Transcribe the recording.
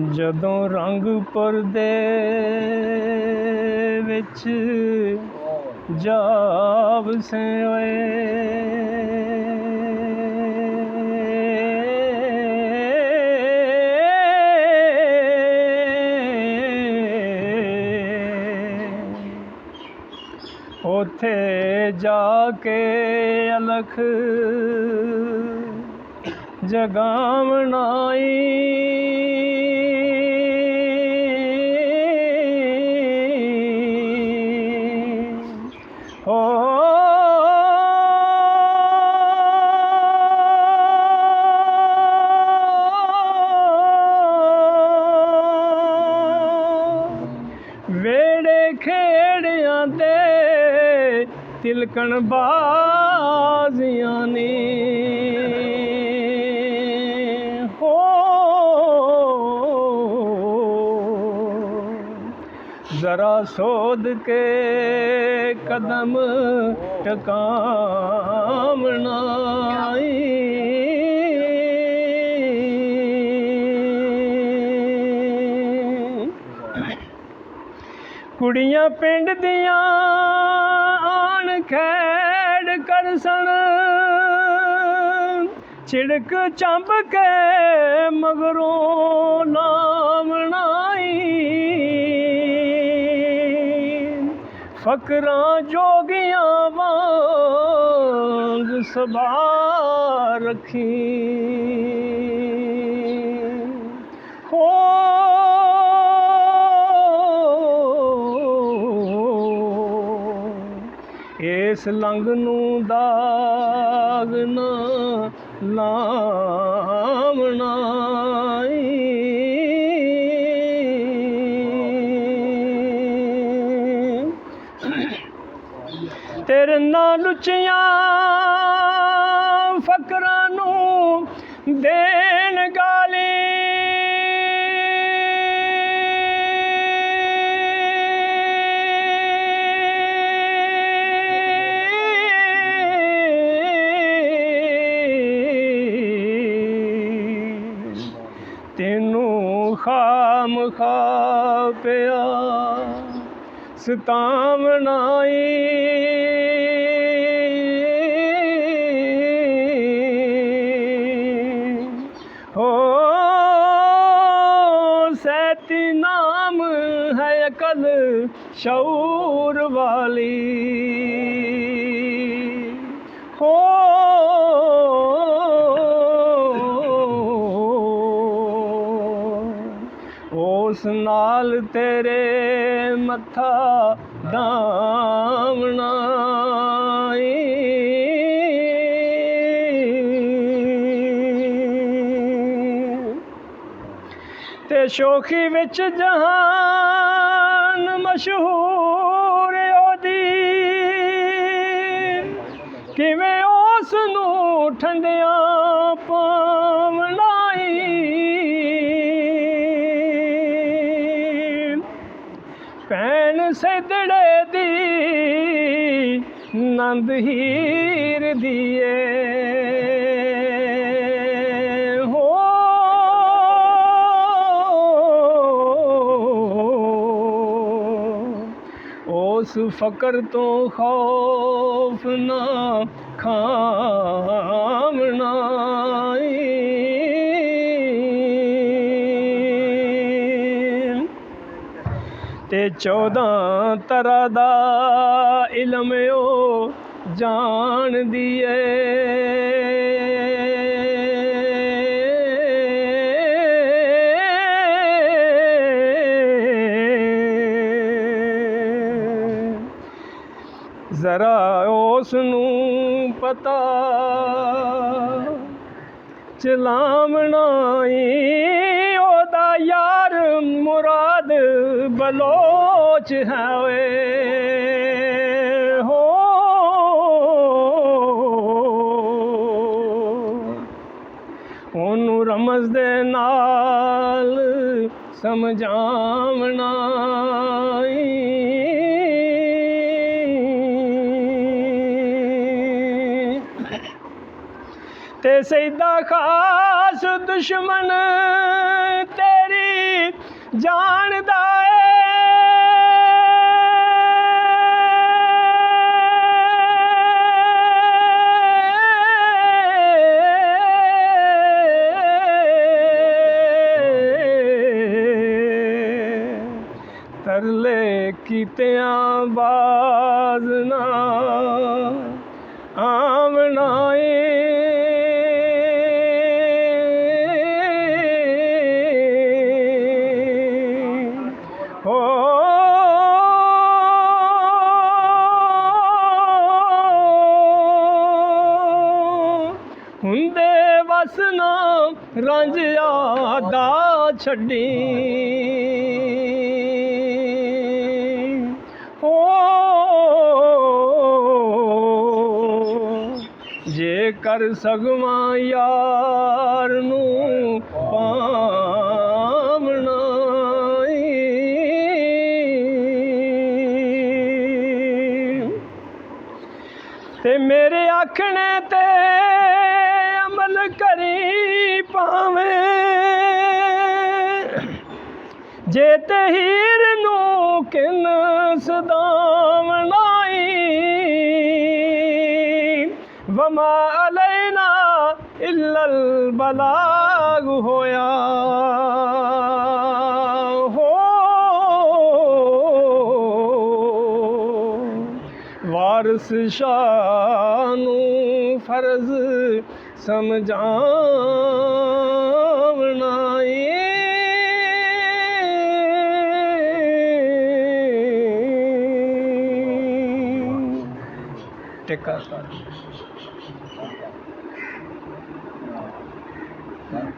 ਜਦੋਂ ਰੰਗ ਪਰਦੇ ਵਿੱਚ ਜਾਵ ਉੱਥੇ ਜਾ ਕੇ ਅਲਖ ਜਗਾਵਣ ਆਈ। ਵੇੜੇ ਖੇੜਿਆਂ ਦੇ ਤਿਲਕਣ ਬਾਜ਼ੀਆਂ ਨੀ ਹੋ ਜ਼ਰਾ ਸੋਧ ਕੇ ਕਦਮ ਟਿਕਾਵਣਾ ਕੁੜੀਆਂ ਪਿੰਡ ਦੀਆਂ ਆਣ ਖੇਡ ਕਰਸਣ ਛਿੜਕ ਚੰਬ ਕੇ ਮਗਰੋਂ ਨਾਵਣ ਆਈ। ਫਕਰਾਂ ਜੋਗੀਆਂ ਵਾਂਗ ਸੁਭਾ ਰੱਖੀ ਹੋ ਇਸ ਲੰਘ ਨੂੰ ਦਾਗ ਨਾ ਲਾਵਣਾ ਤੇਰੇ ਨਾਲ ਲੁੱਚੀਆਂ ਫਕਰਾਂ ਨੂੰ ਦੇਣ ਗਾਲੀ। ਤੈਨੂੰ ਖਾਮਖਾ ਪਿਆ ਸਤਾਵਣਾ ਹੋ ਸੈਤੀ ਨਾਮ ਹੈ ਅਕਲ ਸ਼ਊਰ ਵਾਲੀ ਹੋ ਉਸ ਨਾਲ ਤੇਰੇ ਮੱਥਾ ਦਾਵਣਾ ਤੇ ਸ਼ੋਖੀ ਵਿੱਚ ਜਹਾਨ ਮਸ਼ਹੂਰ ਉਹਦੀ ਕਿਵੇਂ ਉਸ ਨੂੰ ਠੰਡਿਆਂ ਪਾਵਣਾ ਭੈਣ ਸੈਦੜੇ ਦੀ ਨੰਦ ਹੀਰ ਦੀਏ ਹੋ ਉਸ ਫਕਰ ਤੋਂ ਖੌਫ ਨਾ ਖਾਵਣਾ ਤੇ 14 ਤਰ੍ਹਾਂ ਦਾ ਇਲਮ ਉਹ ਜਾਣਦੀ ਏ ਜ਼ਰਾ ਉਸ ਨੂੰ ਪਤਾ ਚਲਾਵਣਾ ਉਹਦਾ ਯਾਰ ਮੁਰਾਦ ਬਲੋਚ ਹੈ ਓਏ ਹੋ ਉਹਨੂੰ ਰਮਜ਼ ਦੇ ਨਾਲ ਸਮਝਾਵਣਾ ਤੇ ਸੈਦਾ ਖਾਸ ਦੁਸ਼ਮਨ ਤੇਰੀ ਜਾਣਦਾ ਤਰਲੇ ਕੀਤਿਆਂ ਬਾਜ਼ ਨਾ ਆਵਣਾ ਹੋ ਹੁੰਦੇ ਵਸ ਨਾ ਰਾਂਝਿਆ ਦਾ ਛੱਡੀ ਜੇ ਕਰ ਸਕਵਾਂ ਯਾਰ ਨੂੰ ਪਾਵਣਾ ਤੇ ਮੇਰੇ ਆਖਣੇ ਤੇ ਅਮਲ ਕਰੀ ਪਾਵੇਂ ਜੇ ਤੇ ਹੀਰ ਨੂੰ ਕਿਨ ਸਦਾਵਣਾ ਵਮਾ ਅਲੈਨਾ ਇਲਲ ਬਲਾਗ ਹੋਇਆ ਹੋ ਵਾਰਿਸ ਸ਼ਾਹ ਨੂੰ ਫਰਜ਼ ਸਮਝਾਵਣਾ ਟਿੱਕਾ